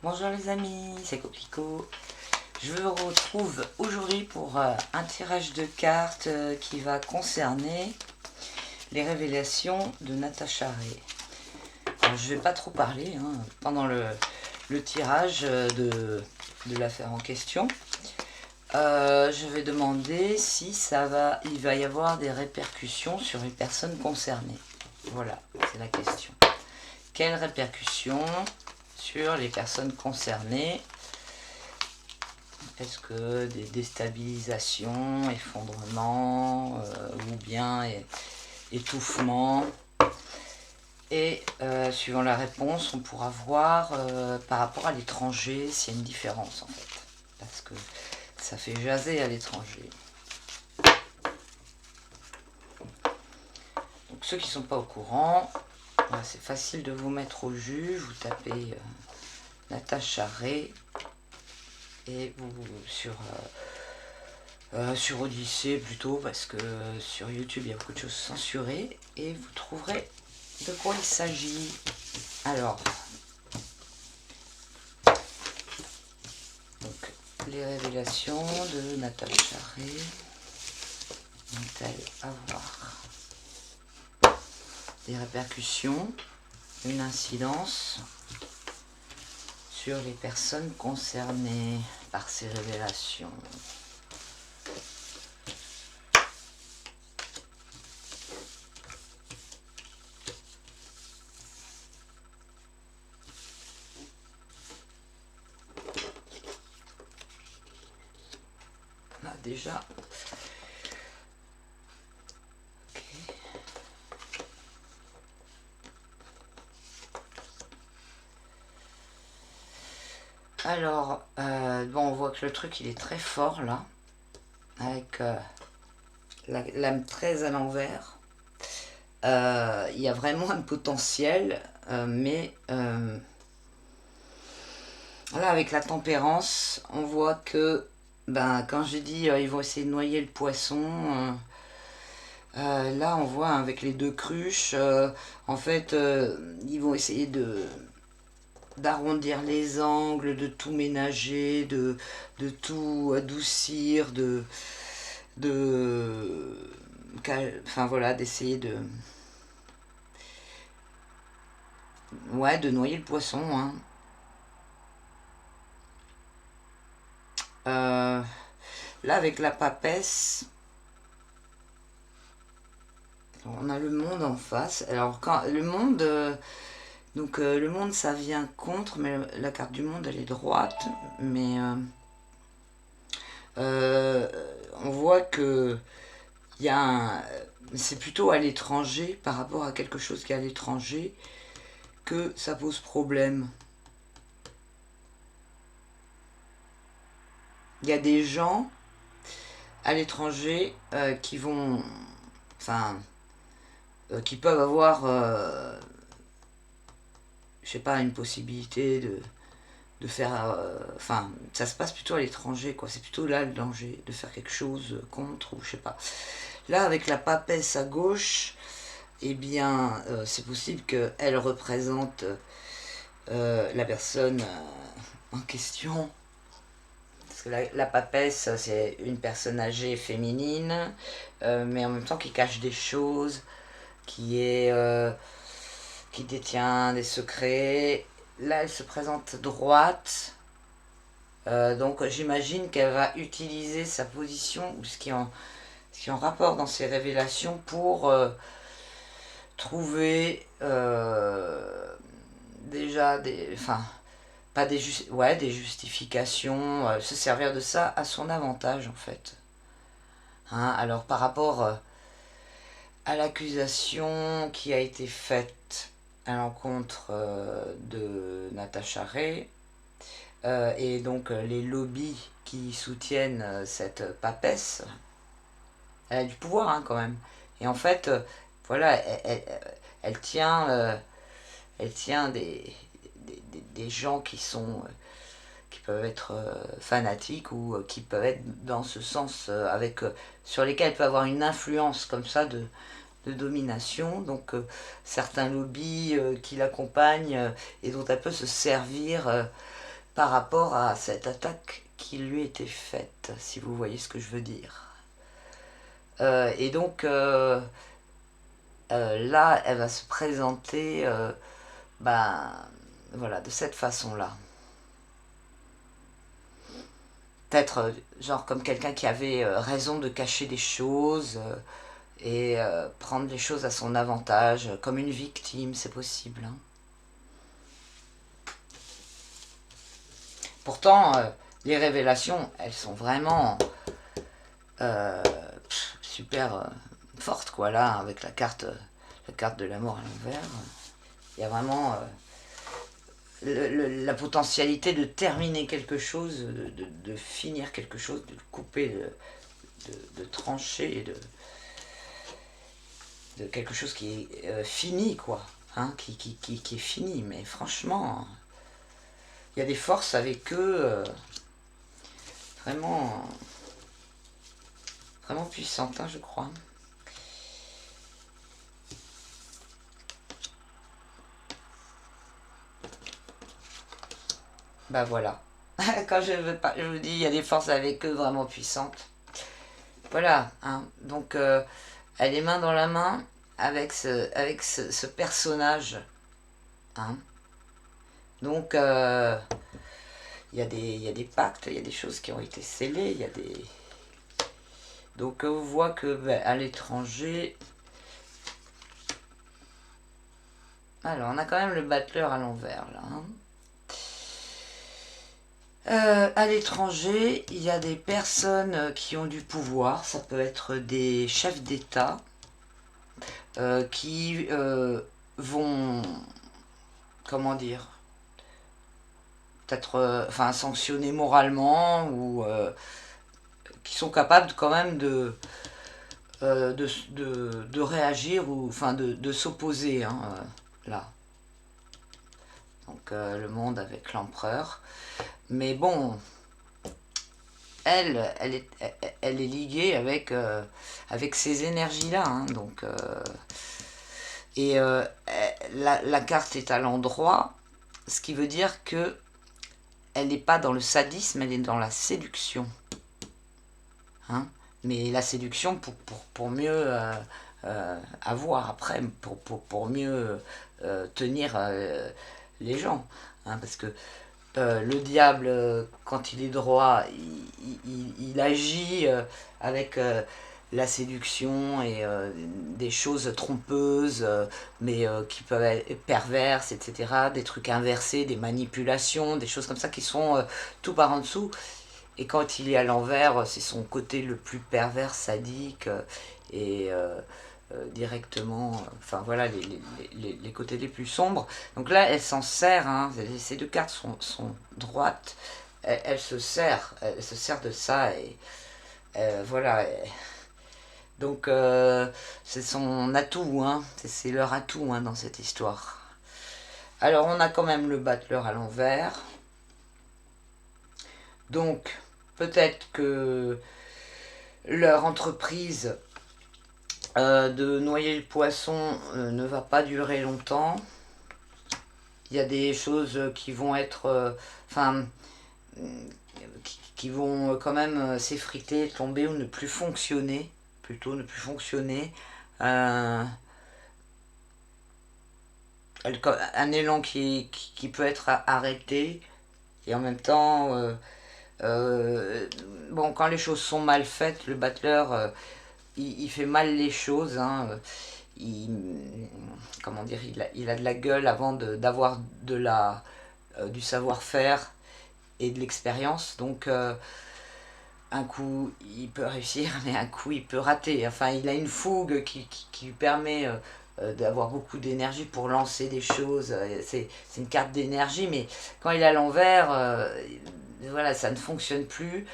Bonjour les amis, c'est Coquelicot. Je vous retrouve aujourd'hui pour un tirage de cartes qui va concerner les révélations de Natacha Ray. Alors, je ne vais pas trop parler pendant le tirage de l'affaire en question. Je vais demander si il va y avoir des répercussions sur les personnes concernées. Voilà, c'est la question. Quelles répercussions sur les personnes concernées? Est-ce que des déstabilisations, effondrements ou bien étouffement? Et suivant la réponse, on pourra voir par rapport à l'étranger s'il y a une différence en fait. Parce que ça fait jaser à l'étranger. Donc ceux qui ne sont pas au courant, c'est facile de vous mettre au jus. Vous tapez Natacha Ray et vous sur Odyssée plutôt, parce que sur YouTube il y a beaucoup de choses censurées, et vous trouverez de quoi il s'agit. Alors, donc, les révélations de Natacha Ray vont-elles avoir des répercussions, une incidence sur les personnes concernées par ces révélations? Déjà, okay. Alors, bon, on voit que le truc il est très fort là, avec la lame très à l'envers. Il y a vraiment un potentiel, mais là, avec la tempérance, on voit que, quand j'ai dit ils vont essayer de noyer le poisson, là on voit avec les deux cruches, en fait, ils vont essayer d'arrondir les angles, de tout ménager, de tout adoucir, enfin voilà, d'essayer de noyer le poisson, hein. Là avec la papesse, on a le monde en face. Alors quand le monde, le monde ça vient contre, mais la carte du monde elle est droite, mais on voit que il y a c'est plutôt à l'étranger, par rapport à quelque chose qui est à l'étranger, que ça pose problème. Il y a des gens à l'étranger qui vont, enfin, qui peuvent avoir, je sais pas, une possibilité de faire, enfin, ça se passe plutôt à l'étranger, quoi. C'est plutôt là le danger, de faire quelque chose contre, ou je sais pas. Là, avec la papesse à gauche, eh bien, c'est possible qu'elle représente la personne en question. Parce que la papesse, c'est une personne âgée féminine, mais en même temps qui cache des choses, qui détient des secrets. Là, elle se présente droite. Donc j'imagine qu'elle va utiliser sa position, ou ce qui est en rapport dans ses révélations, pour trouver déjà enfin, pas des justifications, se servir de ça à son avantage en fait. Hein, alors par rapport à l'accusation qui a été faite à l'encontre de Natacha Ray, et donc les lobbies qui soutiennent cette papesse, elle a du pouvoir quand même. Et en fait, voilà, elle tient, elle tient des gens qui peuvent être fanatiques, ou qui peuvent être dans ce sens, sur lesquels elle peut avoir une influence comme ça de domination. Donc certains lobbies qui l'accompagnent, et dont elle peut se servir par rapport à cette attaque qui lui était faite, si vous voyez ce que je veux dire. Et donc là, elle va se présenter ben, voilà, de cette façon-là. Peut-être genre comme quelqu'un qui avait raison de cacher des choses et prendre les choses à son avantage, comme une victime, c'est possible. Hein. Pourtant, les révélations, elles sont vraiment euh, super fortes, quoi, là, avec la carte de l'amour à l'envers. Il y a vraiment la potentialité de terminer quelque chose, de finir quelque chose, de couper, de trancher, de quelque chose qui est fini, quoi. Hein, qui est fini, mais franchement, il y a des forces avec eux vraiment, vraiment puissantes, hein, je crois. Bah voilà. Quand je veux pas, je vous dis, il y a des forces avec eux vraiment puissantes. Voilà, hein. Donc elle est main dans la main avec ce personnage. Hein. Donc il y a des pactes, il y a des choses qui ont été scellées, il y a des. Donc on voit que ben, à l'étranger. Alors on a quand même le battleur à l'envers là. Hein. À l'étranger, il y a des personnes qui ont du pouvoir, ça peut être des chefs d'État qui vont, comment dire, peut-être enfin, sanctionner moralement ou qui sont capables quand même de réagir ou enfin de s'opposer hein, là. Donc le monde avec l'empereur. Mais bon, elle est liguée avec ces énergies-là. Hein, donc, et la carte est à l'endroit, ce qui veut dire que elle n'est pas dans le sadisme, elle est dans la séduction. Hein, mais la séduction pour mieux avoir après, pour mieux tenir les gens. Hein, parce que le diable, quand il est droit, il agit avec la séduction et des choses trompeuses, mais qui peuvent être perverses, etc. Des trucs inversés, des manipulations, des choses comme ça qui sont tout par en dessous. Et quand il est à l'envers, c'est son côté le plus pervers, sadique et directement, enfin voilà, les côtés les plus sombres. Donc là, elle s'en sert, hein, ces deux cartes sont droites, elle se sert de ça et voilà. Donc c'est son atout, hein, c'est leur atout hein, dans cette histoire. Alors on a quand même le battleur à l'envers. Donc peut-être que leur entreprise de noyer le poisson ne va pas durer longtemps. Il y a des choses qui vont être, enfin, qui vont quand même s'effriter, tomber ou ne plus fonctionner, plutôt ne plus fonctionner. Euh, un élan qui peut être arrêté et en même temps, bon, quand les choses sont mal faites, le battleur, il fait mal les choses. Hein, il, comment dire, il a de la gueule avant d'avoir du savoir-faire et de l'expérience. Donc, un coup, il peut réussir, mais un coup, il peut rater. Enfin, il a une fougue qui lui permet d'avoir beaucoup d'énergie pour lancer des choses. C'est une carte d'énergie, mais quand il est à l'envers, voilà, ça ne fonctionne plus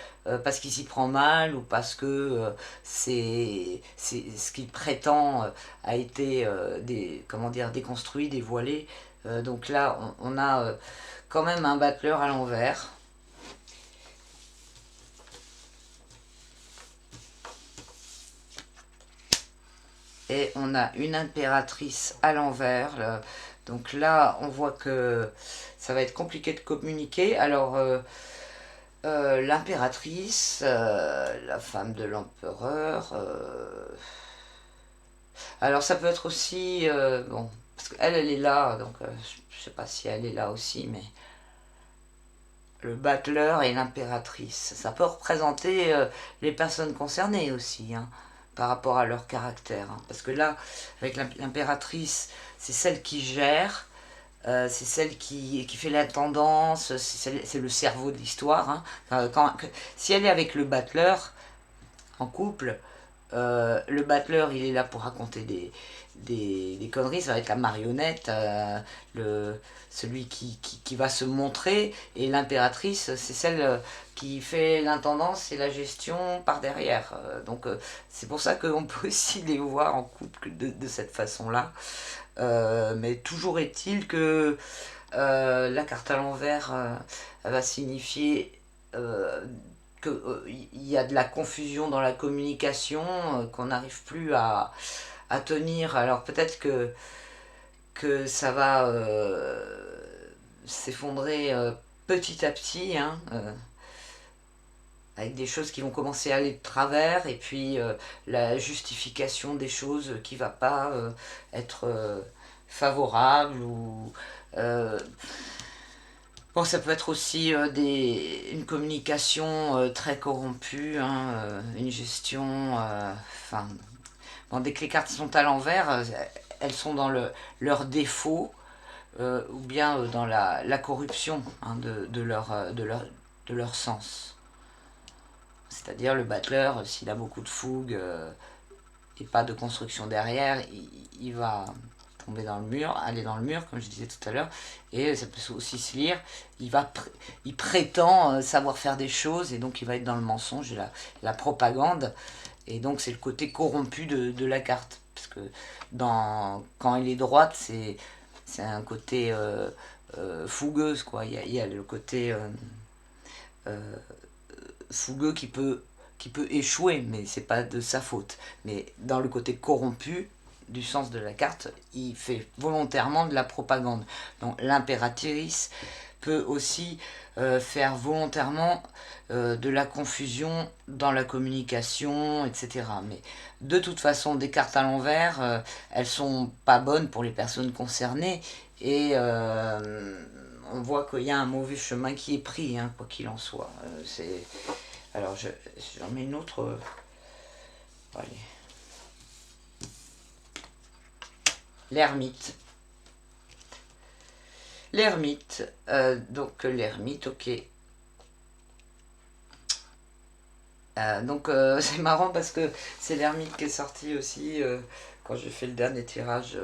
parce qu'il s'y prend mal ou parce que ce qu'il prétend a été comment dire, déconstruit, dévoilé. Donc là, on a quand même un battleur à l'envers. Et on a une impératrice à l'envers. Donc là, on voit que ça va être compliqué de communiquer. Alors, l'impératrice, la femme de l'empereur. Alors, ça peut être aussi. Bon, parce qu'elle, elle est là, donc je sais pas si elle est là aussi, mais le battleur et l'impératrice. Ça peut représenter les personnes concernées aussi, hein, par rapport à leur caractère, hein. Parce que là, avec l'impératrice, c'est celle qui gère, c'est celle qui fait la tendance, c'est le cerveau de l'histoire, hein. Si elle est avec le battleur en couple, le battleur, il est là pour raconter des conneries, ça va être la marionnette, celui qui va se montrer, et l'impératrice, c'est celle qui fait l'intendance et la gestion par derrière. Donc c'est pour ça qu'on peut aussi les voir en couple de cette façon-là. Mais toujours est-il que la carte à l'envers va signifier qu'il y a de la confusion dans la communication, qu'on n'arrive plus à tenir. Alors peut-être que ça va s'effondrer petit à petit, hein, avec des choses qui vont commencer à aller de travers, et puis la justification des choses qui va pas être favorable, ou euh, bon, ça peut être aussi une communication très corrompue, hein, une gestion. Enfin, bon, dès que les cartes sont à l'envers, elles sont dans leur défaut, ou bien dans la corruption, hein, de leur sens. C'est-à-dire le battleur, s'il a beaucoup de fougue et pas de construction derrière, il va tomber dans le mur, aller dans le mur, comme je disais tout à l'heure, et ça peut aussi se lire, il prétend savoir faire des choses, et donc il va être dans le mensonge et la propagande, et donc c'est le côté corrompu de la carte, parce que quand elle est droite, c'est un côté fougueuse, quoi. Il y a le côté euh, fougueux qui peut échouer, mais c'est pas de sa faute. Mais dans le côté corrompu du sens de la carte, il fait volontairement de la propagande. Donc l'impératrice peut aussi faire volontairement de la confusion dans la communication, etc. Mais de toute façon, des cartes à l'envers, elles sont pas bonnes pour les personnes concernées, et on voit qu'il y a un mauvais chemin qui est pris, hein, quoi qu'il en soit. Alors, j'en mets une autre. Allez. L'ermite. L'ermite. Donc, l'ermite, ok. Donc, c'est marrant parce que c'est l'ermite qui est sorti aussi quand j'ai fait le dernier tirage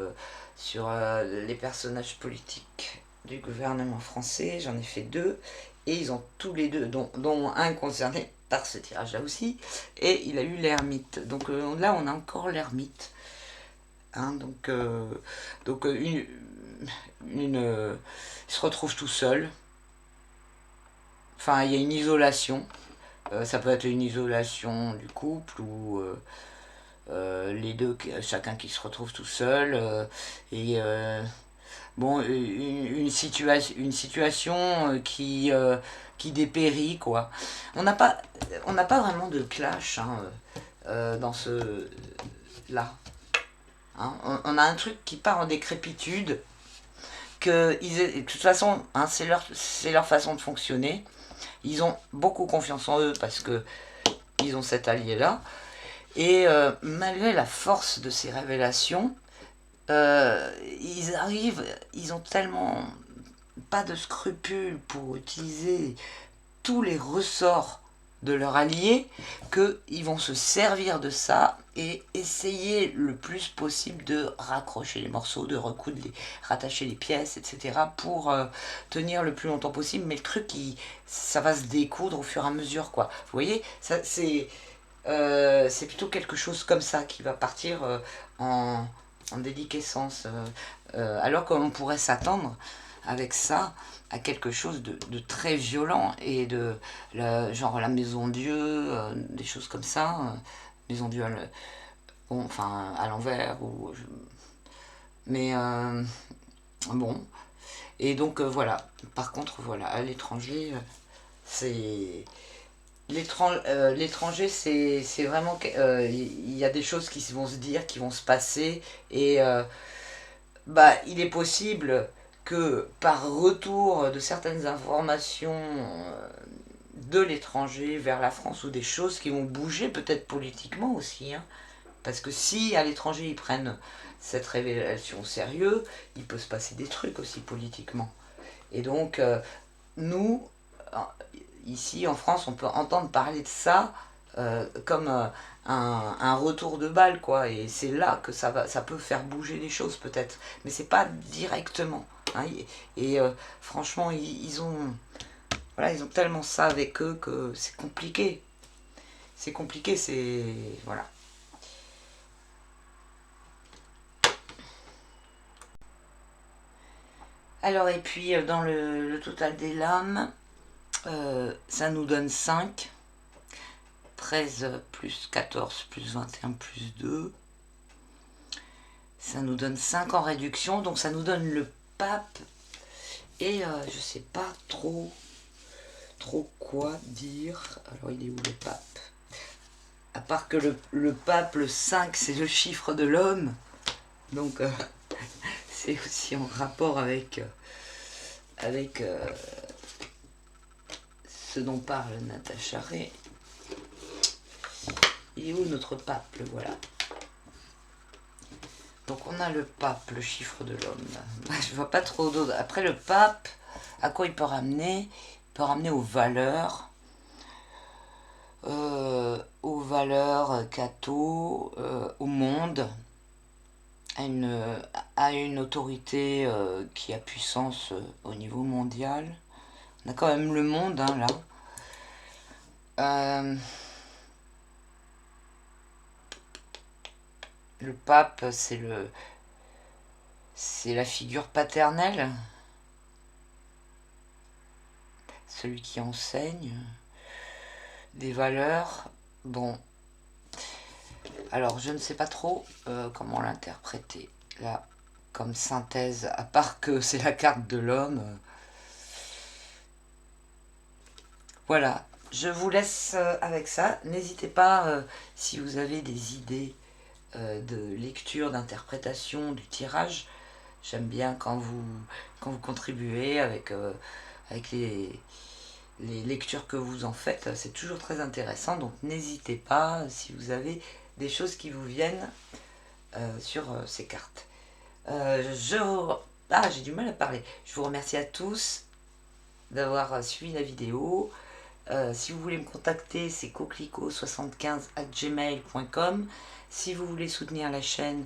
sur les personnages politiques du gouvernement français. J'en ai fait deux. Et ils ont tous les deux, dont un concerné par ce tirage-là aussi. Et il a eu l'ermite. Donc là, on a encore l'ermite. Hein, donc il se retrouve tout seul. Enfin, il y a une isolation. Ça peut être une isolation du couple, ou les deux, chacun qui se retrouve tout seul. Et bon, une situation qui dépérit, quoi. On n'a pas, on n'a pas vraiment de clash, hein, dans ce là. Hein. On a un truc qui part en décrépitude, de toute façon, hein, c'est leur façon de fonctionner. Ils ont beaucoup confiance en eux parce que ils ont cet allié-là. Et malgré la force de ces révélations, ils ont tellement pas de scrupules pour utiliser tous les ressorts de leur allié, qu'ils vont se servir de ça et essayer le plus possible de raccrocher les morceaux, de recoudre, rattacher les pièces, etc. pour tenir le plus longtemps possible. Mais le truc, ça va se découdre au fur et à mesure, quoi. Vous voyez, c'est plutôt quelque chose comme ça qui va partir en déliquescence. Alors qu'on pourrait s'attendre avec ça à quelque chose de très violent, et genre la maison Dieu, des choses comme ça. Maison Dieu enfin, à l'envers. Mais Bon, et donc voilà. Par contre, voilà, à l'étranger, c'est... L'étranger, c'est vraiment... Il y a des choses qui vont se dire, qui vont se passer, et bah, il est possible que par retour de certaines informations de l'étranger vers la France, ou des choses qui vont bouger peut-être politiquement aussi, hein. Parce que si à l'étranger ils prennent cette révélation au sérieux, il peut se passer des trucs aussi politiquement. Et donc, nous, ici en France, on peut entendre parler de ça comme un retour de balle, quoi. Et c'est là que ça peut faire bouger les choses, peut-être. Mais c'est pas directement, hein. Et franchement, voilà, ils ont tellement ça avec eux que c'est compliqué. C'est compliqué, c'est... Voilà. Alors, et puis, dans le total des lames, ça nous donne 5. 13 plus 14 plus 21 plus 2. Ça nous donne 5 en réduction, donc ça nous donne le pape. Et je sais pas trop quoi dire. Alors, il est où le pape? À part que le pape, le 5, c'est le chiffre de l'homme. Donc, c'est aussi en rapport avec ce dont parle Natacha Ray. Il est où notre pape? Le voilà. Donc on a le pape, le chiffre de l'homme. Je vois pas trop d'autres. Après le pape, à quoi il peut ramener? Il peut ramener aux valeurs catho, au monde, à une autorité qui a puissance au niveau mondial. On a quand même le monde, hein, là. Le pape, c'est la figure paternelle, celui qui enseigne des valeurs. Bon, alors je ne sais pas trop comment l'interpréter là comme synthèse, à part que c'est la carte de l'homme. Voilà, je vous laisse avec ça. N'hésitez pas, si vous avez des idées de lecture, d'interprétation du tirage. J'aime bien quand vous contribuez avec les lectures que vous en faites. C'est toujours très intéressant, donc n'hésitez pas si vous avez des choses qui vous viennent sur ces cartes. J'ai du mal à parler. Je vous remercie à tous d'avoir suivi la vidéo. Si vous voulez me contacter, c'est coquelicot75@gmail.com. Si vous voulez soutenir la chaîne,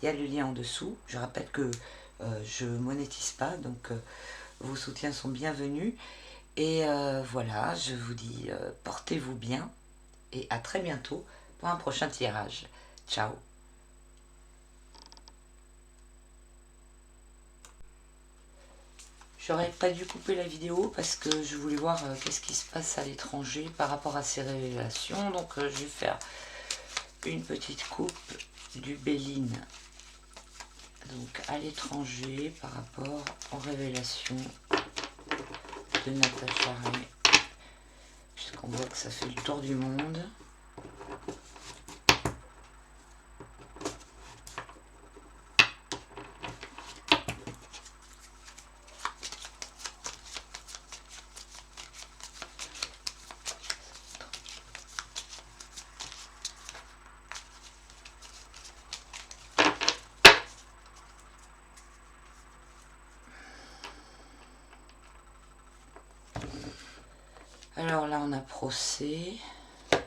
il y a le lien en dessous. Je rappelle que je monétise pas, donc vos soutiens sont bienvenus. Et voilà, je vous dis portez-vous bien et à très bientôt pour un prochain tirage. Ciao. J'aurais pas dû couper la vidéo parce que je voulais voir qu'est-ce qui se passe à l'étranger par rapport à ces révélations. Donc je vais faire une petite coupe du Béline. Donc à l'étranger par rapport aux révélations de Natacha Ray. Puisqu'on voit que ça fait le tour du monde. Alors là on a procès, là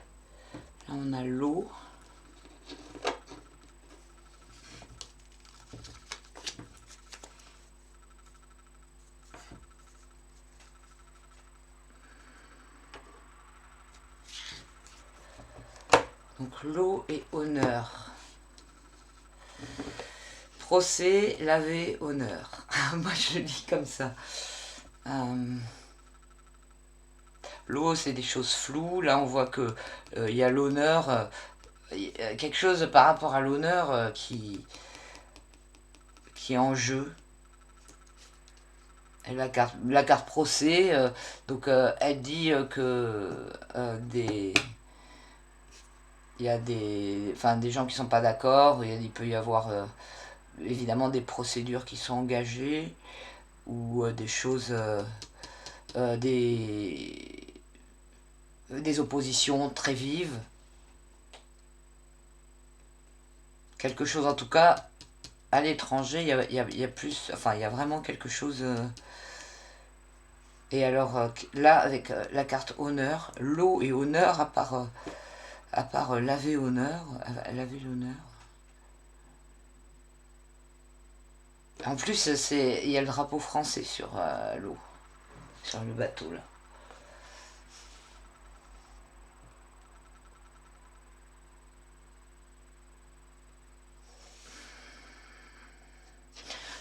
on a l'eau, donc l'eau et honneur. Procès, laver, honneur. Moi je lis comme ça. L'eau, c'est des choses floues. Là, on voit que il y a l'honneur, quelque chose par rapport à l'honneur qui est en jeu. Et la carte procès, donc elle dit que il y a des gens qui sont pas d'accord, il peut y avoir évidemment des procédures qui sont engagées ou des choses, des oppositions très vives. Quelque chose en tout cas à l'étranger, il y a plus, enfin il y a vraiment quelque chose. Et alors là, avec la carte honneur, l'eau et honneur, à part laver honneur, laver l'honneur. En plus, il y a le drapeau français sur l'eau, sur le bateau là.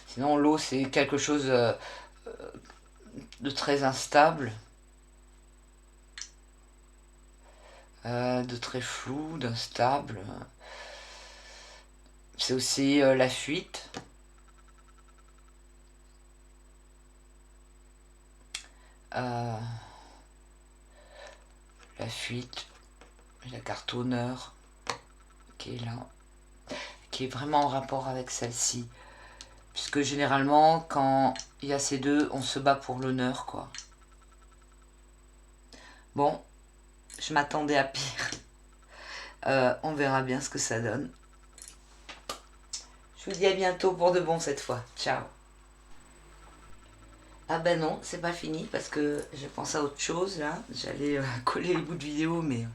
Sinon, l'eau, c'est quelque chose de très instable, de très flou, d'instable. C'est aussi la fuite. Euh, la fuite, la carte honneur qui est là, qui est vraiment en rapport avec celle-ci. Puisque généralement, quand il y a ces deux, on se bat pour l'honneur, quoi. Bon, je m'attendais à pire. On verra bien ce que ça donne. Je vous dis à bientôt pour de bon cette fois. Ciao. Ah ben non, c'est pas fini parce que je pense à autre chose là. J'allais coller les bouts de vidéo, mais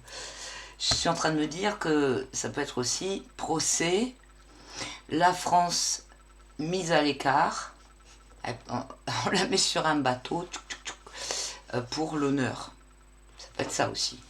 je suis en train de me dire que ça peut être aussi procès, la France mise à l'écart, on la met sur un bateau pour l'honneur. Ça peut être ça aussi.